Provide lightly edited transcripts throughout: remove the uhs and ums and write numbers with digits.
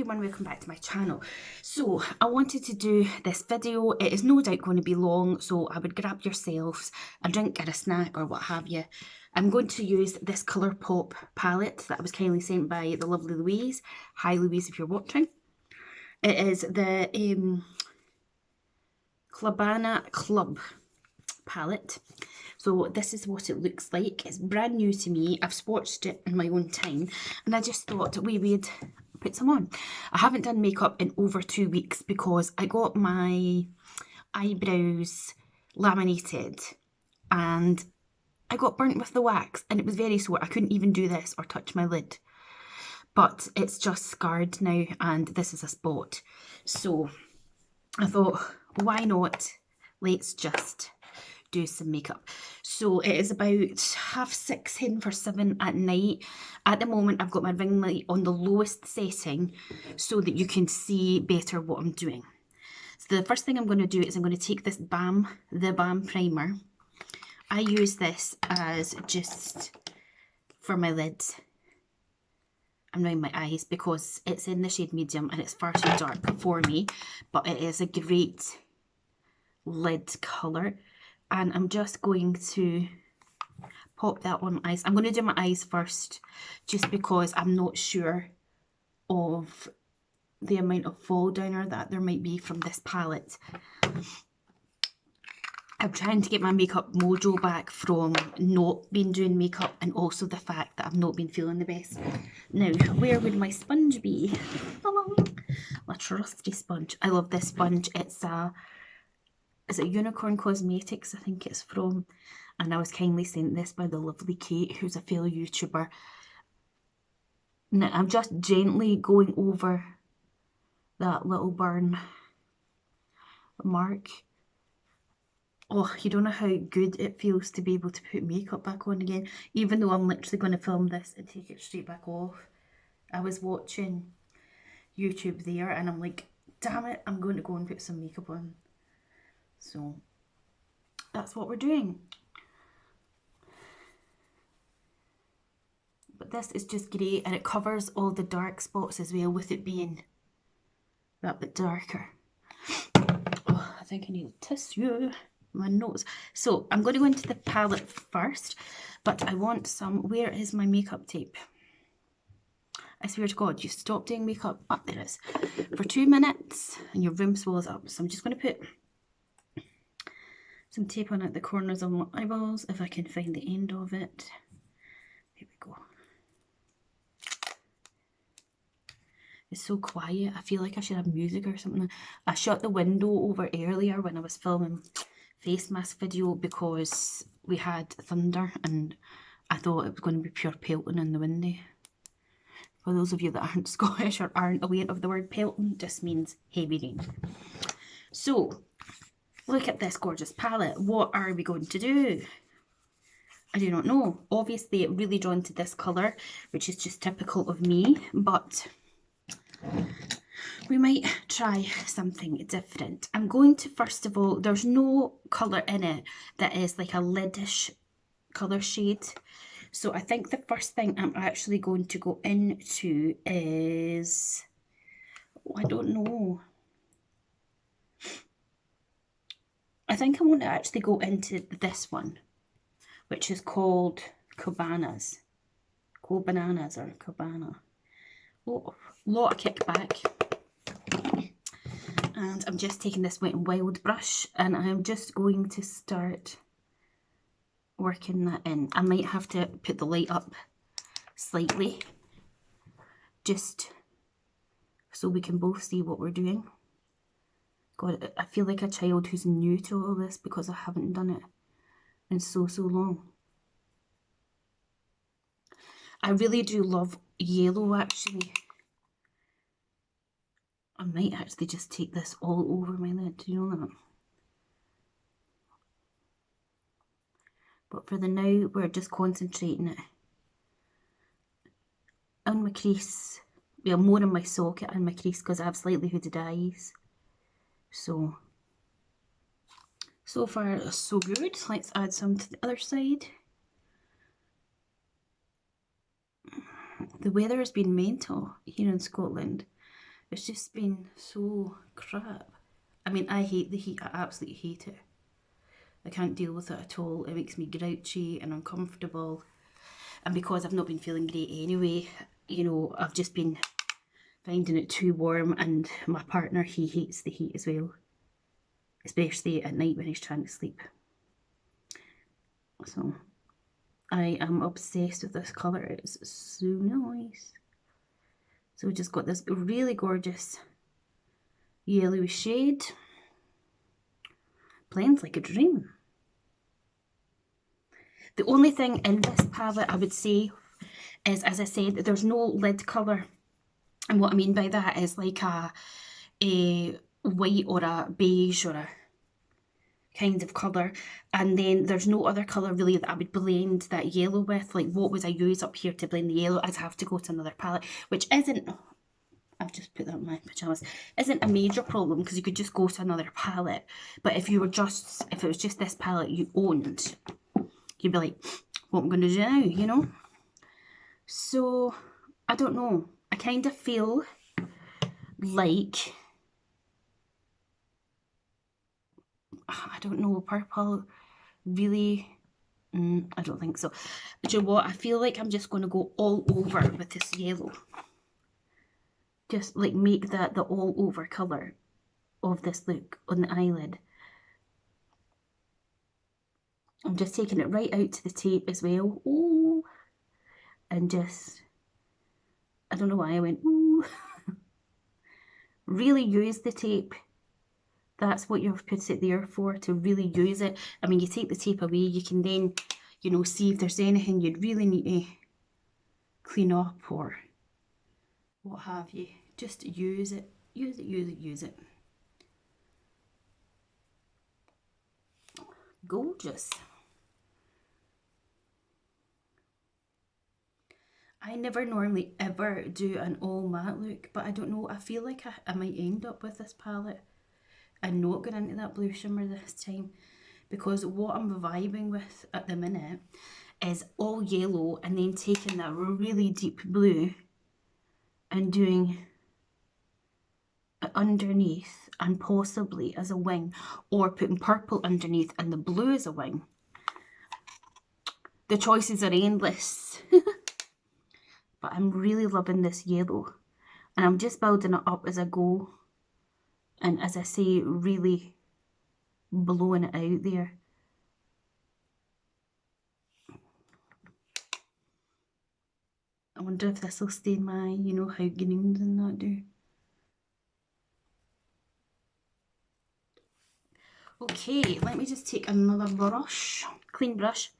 everyone, welcome back to my channel. So I wanted to do this video. It is no doubt going to be long, so I would grab yourselves a drink or a snack or what have you. I'm going to use this Colourpop palette that was kindly sent by the lovely Louise. Hi Louise, if you're watching. It is the Calabana Club palette. So this is what it looks like. It's brand new to me. I've swatched it in my own time and I just thought we would put some on. I haven't done makeup in over 2 weeks because I got my eyebrows laminated and I got burnt with the wax and it was very sore. I couldn't even do this or touch my lid. But it's just scarred now and this is a spot. So I thought, why not? Let's just do some makeup. So it is about 6:30, heading for 7 at night. At the moment I've got my ring light on the lowest setting so that you can see better what I'm doing. So the first thing I'm going to do is I'm going to take this the Balm primer. I use this as just for my lids and around my eyes because it's in the shade medium and it's far too dark for me, but it is a great lid colour. And I'm just going to pop that on my eyes. I'm going to do my eyes first just because I'm not sure of the amount of fall downer that there might be from this palette. I'm trying to get my makeup mojo back from not being doing makeup and also the fact that I've not been feeling the best. Now, where would my sponge be? My trusty sponge. I love this sponge. Is it Unicorn Cosmetics, I think it's from, and I was kindly sent this by the lovely Kate, who's a fellow YouTuber. Now I'm just gently going over that little burn mark. Oh, you don't know how good it feels to be able to put makeup back on again, even though I'm literally going to film this and take it straight back off. I was watching YouTube there and I'm like, damn it, I'm going to go and put some makeup on. So that's what we're doing. But this is just great and it covers all the dark spots as well with it being that bit darker. Oh, I think I need a tissue. My nose. So I'm going to go into the palette first, but I want some. Where is my makeup tape? I swear to God, you stop doing makeup. Oh, there it is. For 2 minutes and your room swells up. So I'm just going to put some tape on at the corners of my eyeballs, if I can find the end of it. There we go. It's so quiet. I feel like I should have music or something. I shut the window over earlier when I was filming face mask video because we had thunder and I thought it was going to be pure pelting in the window. For those of you that aren't Scottish or aren't aware of the word pelting, just means heavy rain. So look at this gorgeous palette. What are we going to do? I do not know. Obviously, I'm really drawn to this colour, which is just typical of me, but we might try something different. I'm going to, first of all, there's no colour in it that is like a lidish colour shade. So I think the first thing I'm actually going to go into is, oh, I don't know. I think I want to actually go into this one, which is called Cabanas. Bananas or Cabana. Oh, lot of kickback. And I'm just taking this Wet n Wild brush and I'm just going to start working that in. I might have to put the light up slightly just so we can both see what we're doing. God, I feel like a child who's new to all this because I haven't done it in so long. I really do love yellow actually. I might actually just take this all over my lid, do you know that? But for the now, we're just concentrating it on my crease. Well, more on my socket and my crease because I have slightly hooded eyes. So far so good. Let's add some to the other side. The weather has been mental here in Scotland. It's just been so crap. I mean, I hate the heat. I absolutely hate it. I can't deal with it at all. It makes me grouchy and uncomfortable. And because I've not been feeling great anyway, you know, I've just been finding it too warm, and my partner, he hates the heat as well. Especially at night when he's trying to sleep. So, I am obsessed with this colour. It's so nice. So we just got this really gorgeous yellowy shade. Blends like a dream. The only thing in this palette I would say is, as I said, there's no lid colour. And what I mean by that is like a white or a beige or a kind of colour, and then there's no other colour really that I would blend that yellow with. Like, what would I use up here to blend the yellow? I'd have to go to another palette, which isn't, I've just put that in my pyjamas, isn't a major problem because you could just go to another palette. But if you were just, if it was just this palette you owned, you'd be like, what am I going to do now, you know? So, I don't know. I kind of feel like, I don't know, purple really, I don't think so. But you know what? I feel like I'm just going to go all over with this yellow. Just like make that the all over colour of this look on the eyelid. I'm just taking it right out to the tape as well. Ooh. And just, I don't know why I went ooh. Really use the tape. That's what you've put it there for, to really use it. I mean, you take the tape away, you can then, you know, see if there's anything you'd really need to clean up or what have you. Just use it, use it, use it, use it. Gorgeous. I never normally ever do an all matte look, but I don't know, I feel like I might end up with this palette and not going into that blue shimmer this time, because what I'm vibing with at the minute is all yellow and then taking that really deep blue and doing it underneath and possibly as a wing, or putting purple underneath and the blue as a wing. The choices are endless. But I'm really loving this yellow, and I'm just building it up as I go, and as I say, really blowing it out there. I wonder if this will stain my, you know how greens and that do. Okay, let me just take another brush, clean brush,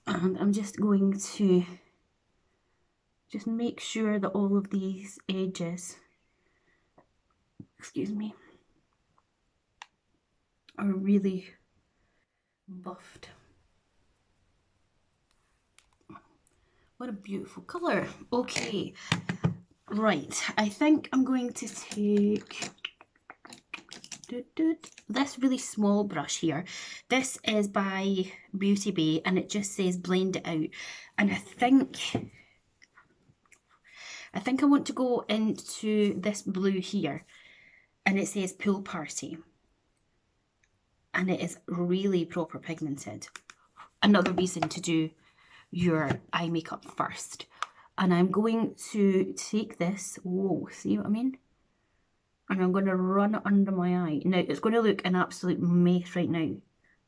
and I'm just going to just make sure that all of these edges, excuse me, are really buffed. What a beautiful colour. Okay, right, I think I'm going to take this really small brush here. This is by Beauty Bay and it just says blend it out. And I think I want to go into this blue here, and it says Pool Party. And it is really proper pigmented. Another reason to do your eye makeup first. And I'm going to take this, whoa, see what I mean? And I'm going to run it under my eye. Now, it's going to look an absolute mess right now.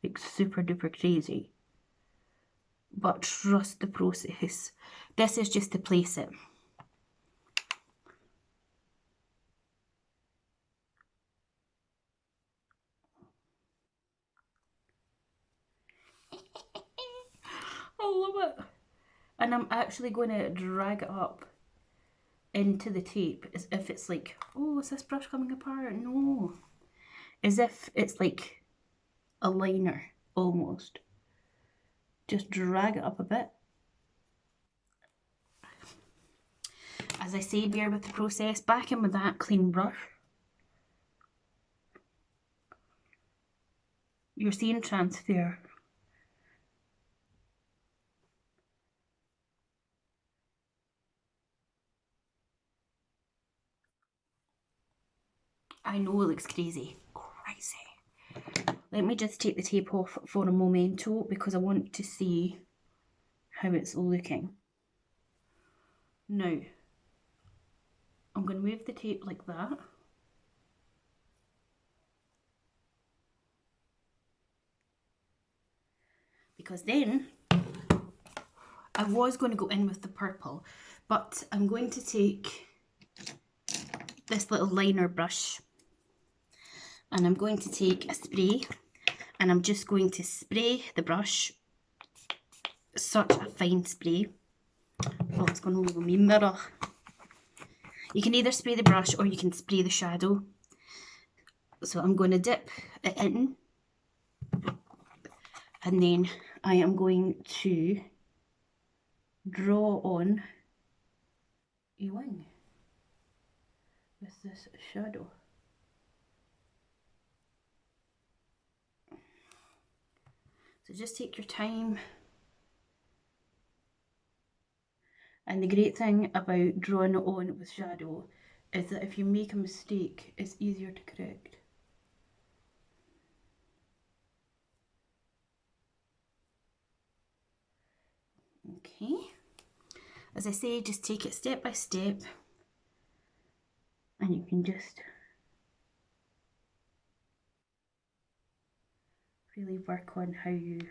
Like super duper crazy. But trust the process. This is just to place it. I love it. And I'm actually going to drag it up into the tape as if it's like, oh, is this brush coming apart? No. As if it's like a liner, almost. Just drag it up a bit. As I say, bear with the process. Back in with that clean brush. You're seeing transfer. I know it looks crazy. Crazy. Let me just take the tape off for a momento because I want to see how it's looking. Now, I'm going to move the tape like that. Because then, I was going to go in with the purple, but I'm going to take this little liner brush and I'm going to take a spray and I'm just going to spray the brush, such a fine spray. Oh, it's going all over my mirror. You can either spray the brush or you can spray the shadow. So I'm going to dip it in and then I am going to draw on a wing with this shadow. So just take your time. And the great thing about drawing it on with shadow is that if you make a mistake, it's easier to correct. Okay. As I say, just take it step by step and you can just really work on how you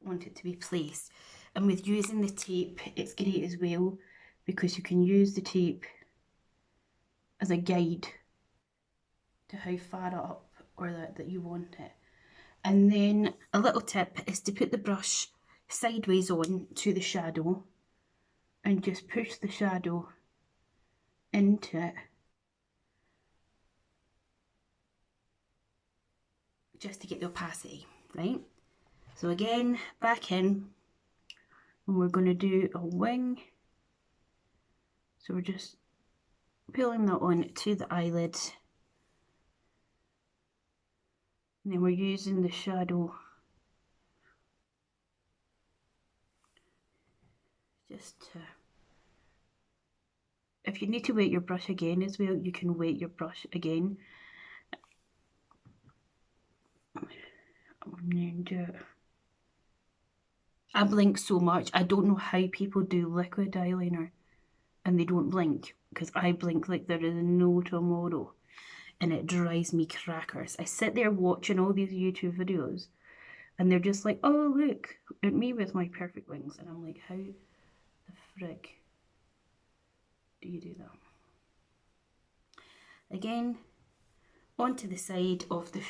want it to be placed. And with using the tape, it's great as well because you can use the tape as a guide to how far up or that you want it. And then a little tip is to put the brush sideways on to the shadow and just push the shadow into it just to get the opacity, right? So again, back in, and we're going to do a wing. So we're just pulling that on to the eyelid. And then we're using the shadow just to... If you need to wet your brush again as well, you can wet your brush again. And then do it. I blink so much. I don't know how people do liquid eyeliner and they don't blink, because I blink like there is no tomorrow and it drives me crackers. I sit there watching all these YouTube videos and they're just like, oh look at me with my perfect wings, and I'm like, how the frick do you do that? Again, onto the side of the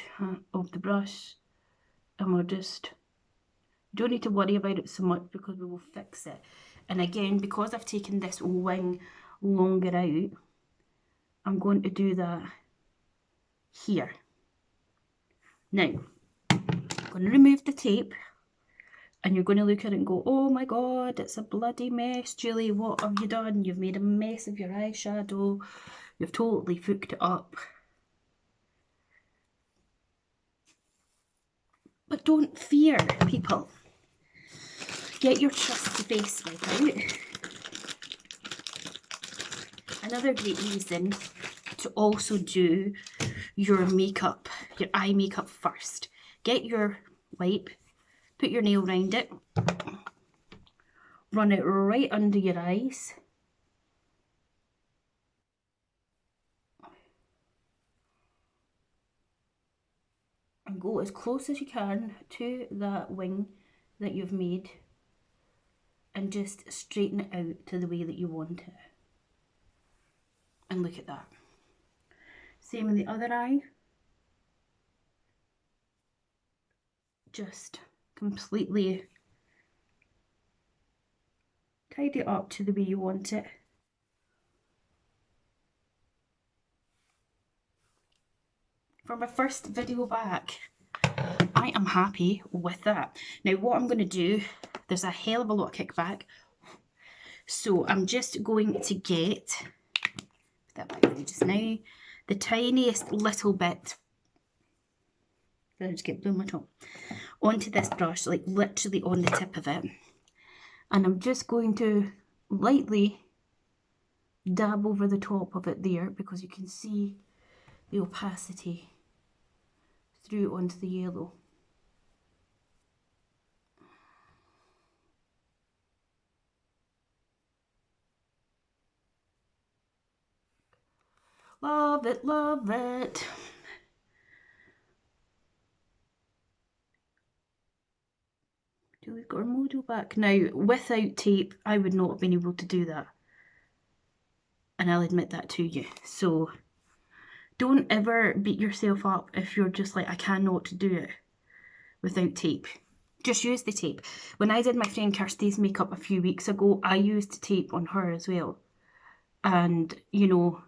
brush, and we'll just, don't need to worry about it so much because we will fix it. And again, because I've taken this wing longer out, I'm going to do that here. Now, I'm going to remove the tape and you're going to look at it and go, oh my god, it's a bloody mess, Julie, what have you done? You've made a mess of your eyeshadow, you've totally fucked it up. But don't fear, people. Get your trusty base wipe out. Another great reason to also do your makeup, your eye makeup first. Get your wipe, put your nail around it, run it right under your eyes. And go as close as you can to that wing that you've made and just straighten it out to the way that you want it. And look at that. Same in the other eye. Just completely tidy it up to the way you want it. For my first video back, I am happy with that. Now what I'm going to do, there's a hell of a lot of kickback, so I'm just going to get, put that back there just now, the tiniest little bit, I just get blue on my top, onto this brush, like literally on the tip of it, and I'm just going to lightly dab over the top of it there because you can see the opacity through onto the yellow. Love it, love it. Julie's got her mojo back. Now, without tape, I would not have been able to do that. And I'll admit that to you. So, don't ever beat yourself up if you're just like, I cannot do it without tape. Just use the tape. When I did my friend Kirsty's makeup a few weeks ago, I used tape on her as well. And, you know,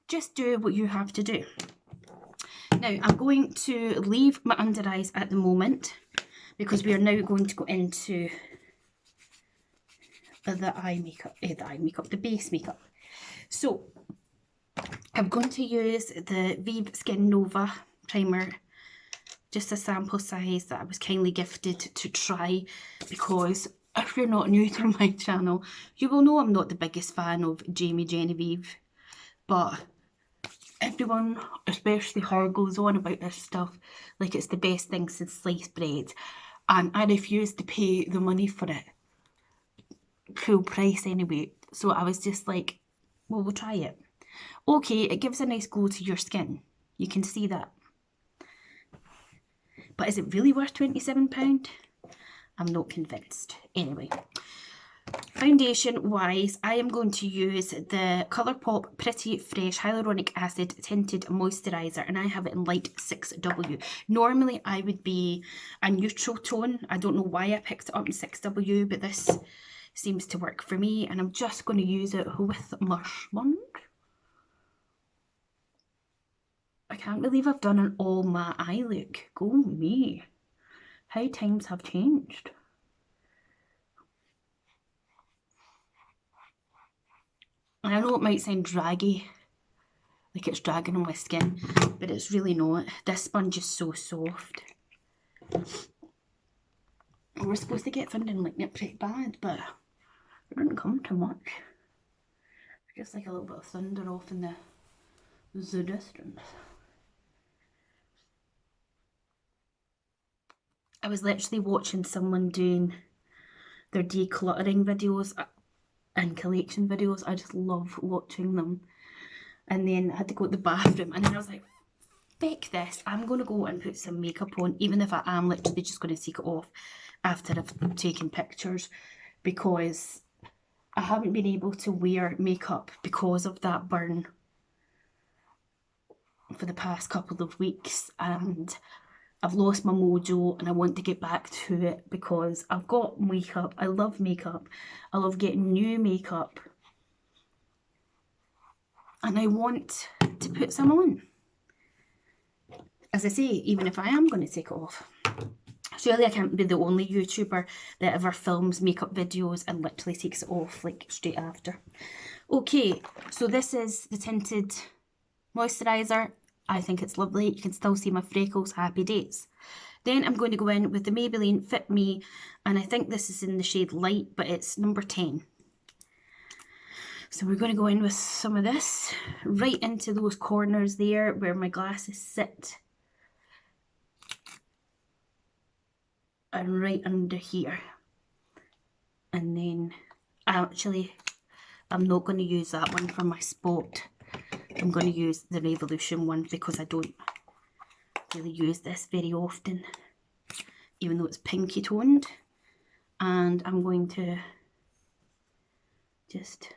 just do what you have to do. Now, I'm going to leave my under eyes at the moment because we are now going to go into the base makeup. So, I'm going to use the Vive Skin Nova primer, just a sample size that I was kindly gifted to try, because if you're not new to my channel, you will know I'm not the biggest fan of Jamie Genevieve, but everyone, especially her, goes on about this stuff like it's the best thing since sliced bread, and I refuse to pay the money for it, full price anyway. So I was just like, well, we'll try it. Okay, it gives a nice glow to your skin, you can see that, but is it really worth £27? I'm not convinced. Anyway, foundation wise, I am going to use the Colourpop Pretty Fresh Hyaluronic Acid Tinted Moisturiser, and I have it in light 6W. Normally I would be a neutral tone. I don't know why I picked it up in 6W, but this seems to work for me, and I'm just going to use it with my sponge. I can't believe I've done an all matte eye look. Go me. How times have changed. And I know it might sound draggy, like it's dragging on my skin, but it's really not. This sponge is so soft. We're supposed to get funding like it pretty bad, but it didn't come too much. Just like a little bit of thunder off in the distance. I was literally watching someone doing their decluttering videos and collection videos. I just love watching them. And then I had to go to the bathroom, and then I was like, feck this, I'm going to go and put some makeup on, even if I am literally just going to take it off after I've taken pictures, because I haven't been able to wear makeup because of that burn for the past couple of weeks, and I've lost my mojo, and I want to get back to it because I've got makeup. I love makeup. I love getting new makeup, and I want to put some on. As I say, even if I am going to take it off. Surely I can't be the only YouTuber that ever films makeup videos and literally takes it off like straight after. Okay, so this is the tinted moisturiser. I think it's lovely. You can still see my freckles, happy days. Then I'm going to go in with the Maybelline Fit Me, and I think this is in the shade Light, but it's number 10. So we're going to go in with some of this right into those corners there where my glasses sit, and right under here. And then actually I'm not going to use that one for my spot. I'm going to use the Revolution one because I don't really use this very often, even though it's pinky toned. And I'm going to just,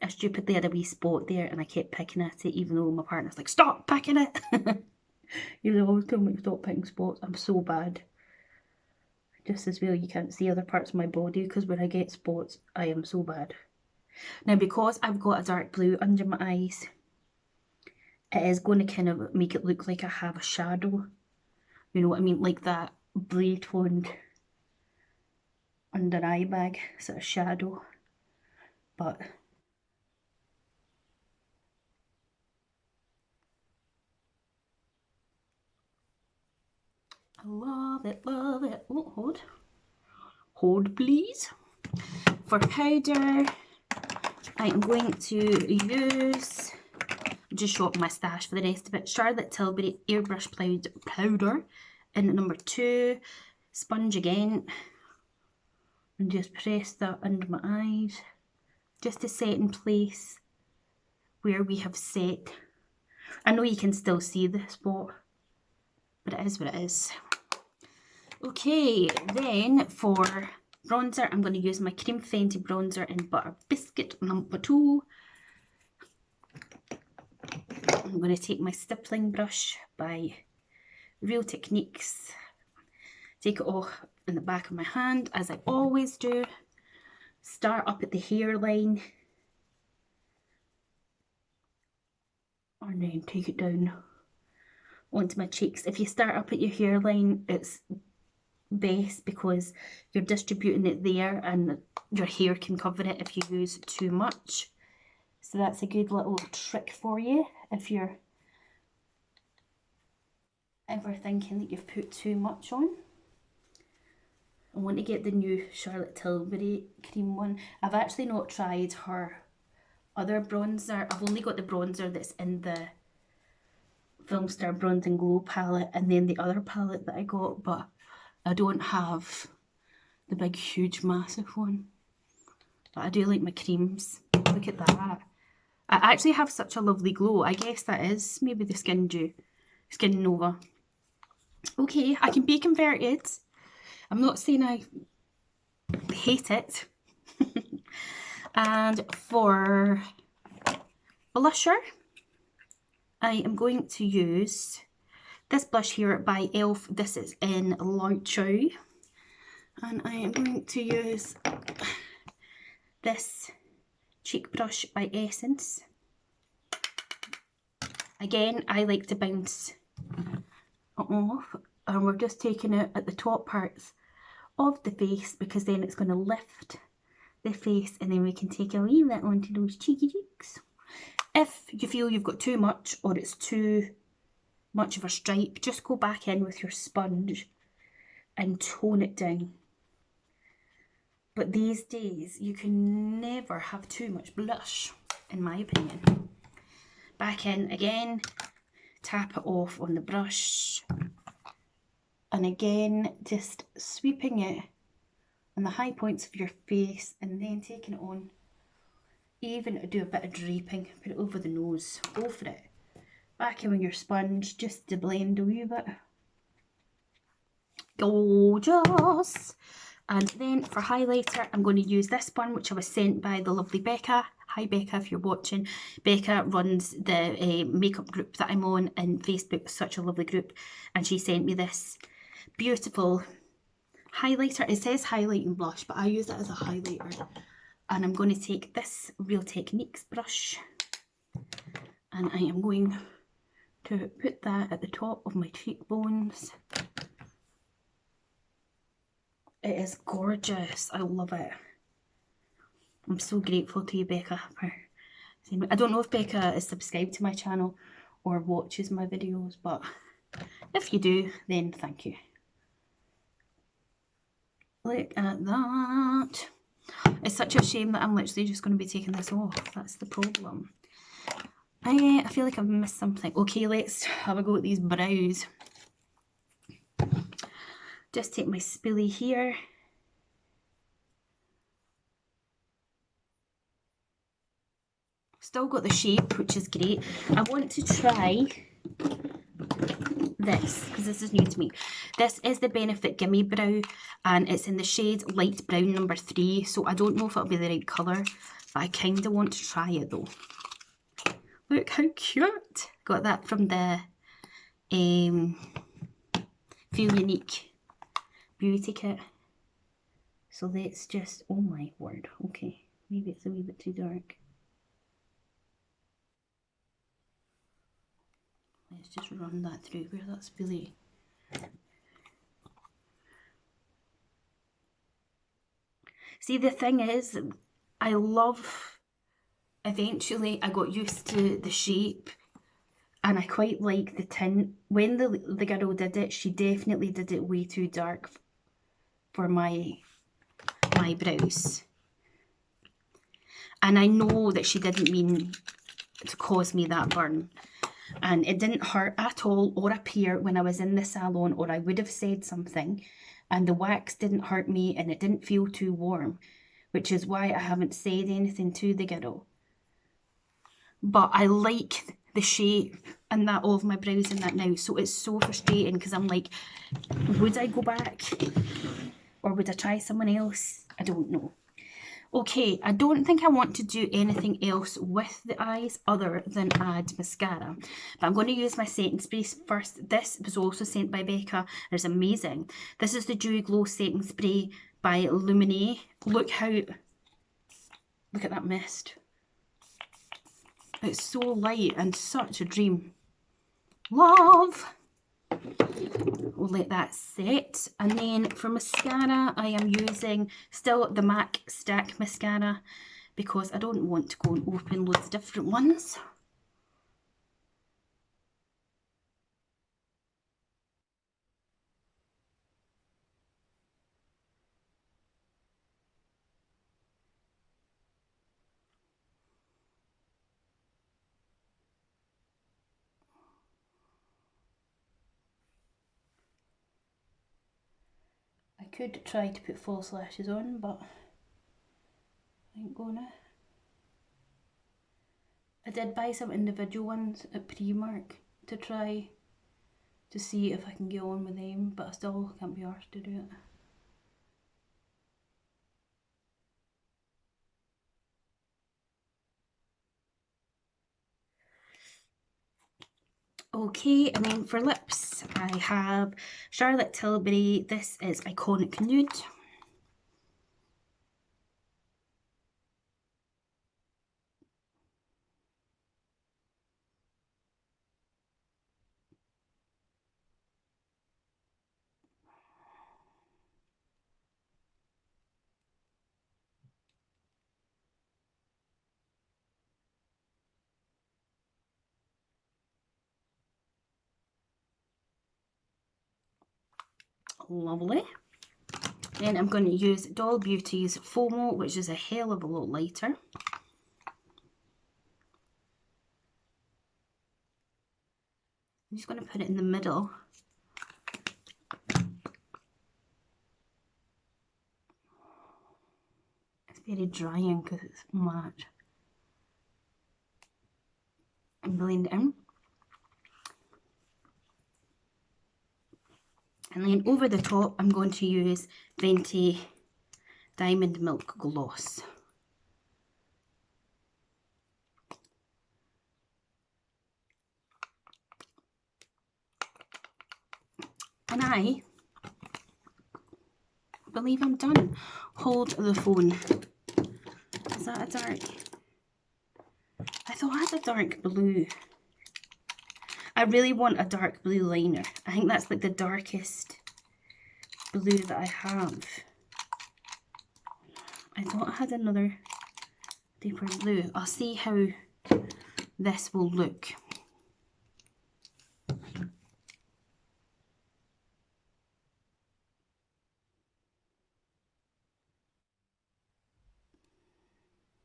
I stupidly had a wee spot there and I kept picking at it, even though my partner's like, stop picking it. You always tell me to stop picking spots. I'm so bad. Just as well you can't see other parts of my body, because when I get spots I am so bad. Now, because I've got a dark blue under my eyes, it is going to kind of make it look like I have a shadow. You know what I mean? Like that blue toned under eye bag sort of shadow. But I love it, love it. Oh, code, please. For powder, I am going to use, just show up my stash for the rest of it, Charlotte Tilbury Airbrush powder in number 2. Sponge again. And just press that under my eyes. Just to set in place where we have set. I know you can still see the spot, but it is what it is. Okay, then for bronzer, I'm going to use my Cream Fenty bronzer in Butter Biscuit number 2. I'm going to take my stippling brush by Real Techniques, take it off in the back of my hand, as I always do. Start up at the hairline, and then take it down onto my cheeks. If you start up at your hairline, it's best because you're distributing it there and your hair can cover it if you use too much. So that's a good little trick for you if you're ever thinking that you've put too much on. I want to get the new Charlotte Tilbury cream one. I've actually not tried her other bronzer. I've only got the bronzer that's in the Filmstar Bronze and Glow palette, and then the other palette that I got, but I don't have the big huge massive one. But I do like my creams. Look at that. I actually have such a lovely glow. I guess that is maybe the Skin Nova. Okay, I can be converted. I'm not saying I hate it. And for blusher, I am going to use this blush here by e.l.f. This is in Light Chow. And I am going to use this cheek brush by Essence. Again, I like to bounce off, and we're just taking it at the top parts of the face because then it's going to lift the face, and then we can take a wee bit onto those cheeky cheeks. If you feel you've got too much or it's too much of a stripe, just go back in with your sponge and tone it down. But these days you can never have too much blush, in my opinion. Back in again, tap it off on the brush, and again just sweeping it on the high points of your face and then taking it on. Even do a bit of draping, put it over the nose, go for it. Back in with your sponge just to blend a wee bit. Gorgeous! And then for highlighter, I'm going to use this one, which I was sent by the lovely Becca. Hi Becca, if you're watching. Becca runs the makeup group that I'm on in Facebook, such a lovely group. And she sent me this beautiful highlighter. It says highlighting blush, but I use it as a highlighter. And I'm going to take this Real Techniques brush, and I am going to put that at the top of my cheekbones. It is gorgeous. I love it. I'm so grateful to you, Becca, for saying it. I don't know if Becca is subscribed to my channel or watches my videos, but if you do, then thank you. Look at that. It's such a shame that I'm literally just going to be taking this off. That's the problem. I feel like I've missed something. Okay, let's have a go at these brows. Just take my spoolie here. Still got the shape, which is great. I want to try this, because this is new to me. This is the Benefit Gimme Brow, and it's in the shade Light Brown number 3, so I don't know if it'll be the right colour, but I kind of want to try it though. Look how cute! Got that from the Feel Unique beauty kit. So let's just, oh my word, okay, maybe it's a wee bit too dark. Let's just run that through where that's really. See, the thing is, I love, eventually I got used to the shape, and I quite like the tint. When the girl did it, she definitely did it way too dark for my my brows. And I know that she didn't mean to cause me that burn. And it didn't hurt at all or appear when I was in the salon, or I would have said something. And the wax didn't hurt me and it didn't feel too warm, which is why I haven't said anything to the girl. But I like the shape and that of my brows in that now. So it's so frustrating because I'm like, would I go back? Or would I try someone else? I don't know. Okay, I don't think I want to do anything else with the eyes other than add mascara. But I'm going to use my setting spray first. This was also sent by Becca and it's amazing. This is the Dewy Glow Setting Spray by Lumine. Look at that mist. It's so light and such a dream. Love! We'll let that set. And then for mascara, I am using still the MAC Stack Mascara because I don't want to go and open loads of different ones. I could try to put false lashes on, but I ain't gonna. I did buy some individual ones at Primark to try to see if I can get on with them, but I still can't be arsed to do it. Okay, and then for lips, I have Charlotte Tilbury. This is Iconic Nude. Lovely. Then I'm going to use Doll Beauty's FOMO, which is a hell of a lot lighter. I'm just going to put it in the middle. It's very drying because it's matte. And blend it in. And then over the top, I'm going to use Venti Diamond Milk Gloss. And I believe I'm done. Hold the phone. Is that a dark? I thought I had a dark blue. I really want a dark blue liner. I think that's like the darkest blue that I have. I thought I had another deeper blue. I'll see how this will look.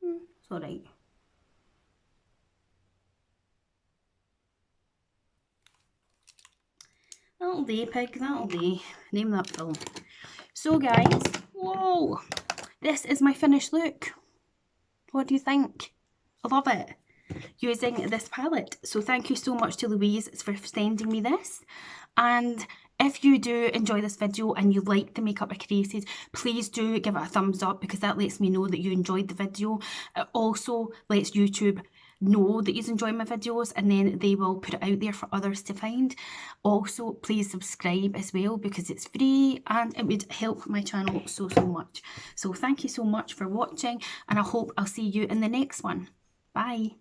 It's alright. That'll do, pig, that'll do. Name that film. So guys, whoa! This is my finished look. What do you think? I love it. Using this palette. So thank you so much to Louise for sending me this. And if you do enjoy this video and you like the makeup I created, please do give it a thumbs up because that lets me know that you enjoyed the video. It also lets YouTube know that you enjoy my videos and then they will put it out there for others to find. Also, please subscribe as well because it's free and it would help my channel so much. So thank you so much for watching and I hope I'll see you in the next one. Bye.